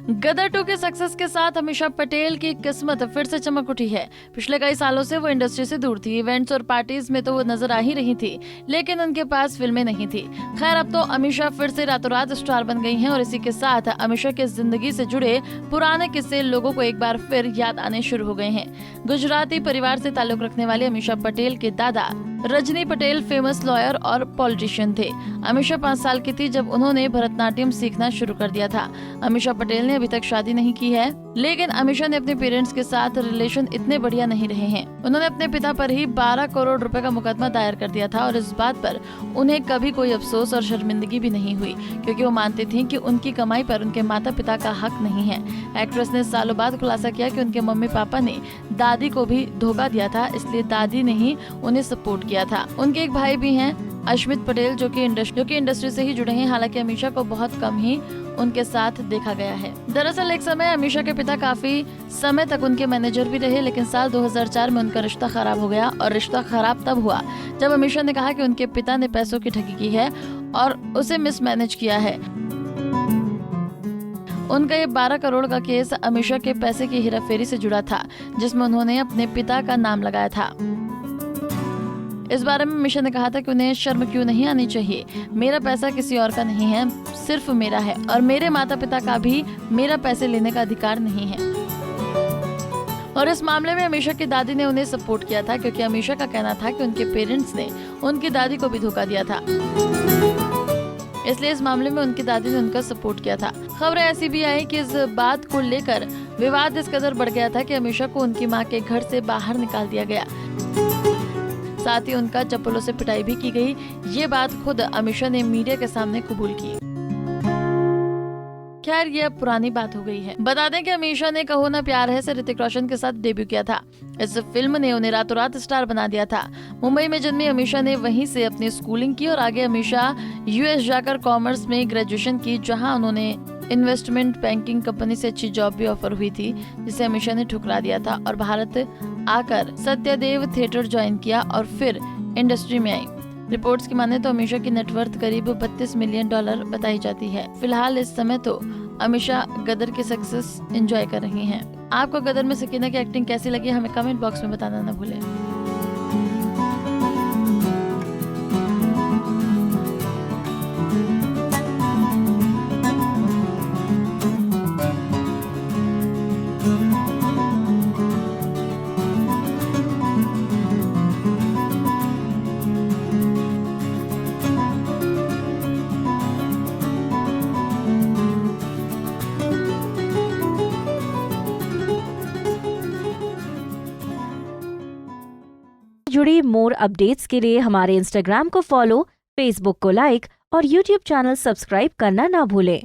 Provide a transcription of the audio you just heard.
गदर 2 के सक्सेस के साथ अमीषा पटेल की किस्मत फिर से चमक उठी है। पिछले कई सालों से वो इंडस्ट्री से दूर थी। इवेंट्स और पार्टीज में तो वो नजर आ ही रही थी, लेकिन उनके पास फिल्में नहीं थी। खैर, अब तो अमीषा फिर से रातों रात स्टार बन गई हैं और इसी के साथ अमीषा के जिंदगी से जुड़े पुराने किस्से लोगों को एक बार फिर याद आने शुरू हो गए हैं। गुजराती परिवार से ताल्लुक रखने वाले अमीषा पटेल के दादा रजनी पटेल फेमस लॉयर और पॉलिटिशियन थे। अमीषा 5 साल की थी जब उन्होंने भरतनाट्यम सीखना शुरू कर दिया था। अमीषा पटेल ने अभी तक शादी नहीं की है, लेकिन अमीषा ने अपने पेरेंट्स के साथ रिलेशन इतने बढ़िया नहीं रहे हैं। उन्होंने अपने पिता पर ही 12 करोड़ रुपए का मुकदमा दायर कर दिया था और इस बात पर उन्हें कभी कोई अफसोस और शर्मिंदगी भी नहीं हुई, क्योंकि वो मानती थी कि उनकी कमाई पर उनके माता पिता का हक नहीं है। एक्ट्रेस ने सालों बाद खुलासा किया कि उनके मम्मी पापा ने दादी को भी धोखा दिया था, इसलिए दादी ने ही उन्हें सपोर्ट किया था। उनके एक भाई भी हैं, अश्मित पटेल, जो कि इंडस्ट्री से ही जुड़े हैं। हालांकि अमीषा को बहुत कम ही उनके साथ देखा गया है। दरअसल एक समय अमीषा के पिता काफी समय तक उनके मैनेजर भी रहे, लेकिन साल 2004 में उनका रिश्ता खराब हो गया। और रिश्ता खराब तब हुआ जब अमीषा ने कहा कि उनके पिता ने पैसों की ठगी की है और उसे मिसमैनेज किया है। उनका ये 12 करोड़ का केस अमीषा के पैसे की हेराफेरी से जुड़ा था, जिसमें उन्होंने अपने पिता का नाम लगाया था। इस बारे में अमीषा ने कहा था कि उन्हें शर्म क्यों नहीं आनी चाहिए। मेरा पैसा किसी और का नहीं है, सिर्फ मेरा है, और मेरे माता पिता का भी मेरा पैसे लेने का अधिकार नहीं है। और इस मामले में अमीषा की दादी ने उन्हें सपोर्ट किया था, क्योंकि अमीषा का कहना था कि उनके पेरेंट्स ने उनकी दादी को भी धोखा दिया था, इसलिए इस मामले में उनकी दादी ने उनका सपोर्ट किया था। खबरें ऐसी भी आई कि इस बात को लेकर विवाद इस कदर बढ़ गया था कि अमीषा को उनकी मां के घर से बाहर निकाल दिया गया, साथ ही उनका चप्पलों से पिटाई भी की गई। ये बात खुद अमीषा ने मीडिया के सामने कबूल की। खैर, ये अब पुरानी बात हो गई है। बता दें कि अमीषा ने कहो ना प्यार है से ऋतिक रोशन के साथ डेब्यू किया था। इस फिल्म ने उन्हें रातों रात स्टार बना दिया था। मुंबई में जन्मी अमीषा ने वहीं से अपनी स्कूलिंग की और आगे अमीषा यूएस जाकर कॉमर्स में ग्रेजुएशन की, जहां उन्होंने इन्वेस्टमेंट बैंकिंग कंपनी से अच्छी जॉब भी ऑफर हुई थी, जिसे अमीषा ने ठुकरा दिया था और भारत आकर सत्यदेव थिएटर ज्वाइन किया और फिर इंडस्ट्री में आई। रिपोर्ट्स की माने तो अमीषा की नेटवर्थ करीब $32 मिलियन बताई जाती है। फिलहाल इस समय तो अमीषा गदर की सक्सेस एंजॉय कर रही हैं। आपको गदर में सकीना की एक्टिंग कैसी लगी, हमें कमेंट बॉक्स में बताना न भूलें। जुड़ी मोर अपडेट्स के लिए हमारे इंस्टाग्राम को फॉलो, फेसबुक को लाइक और यूट्यूब चैनल सब्सक्राइब करना ना भूलें।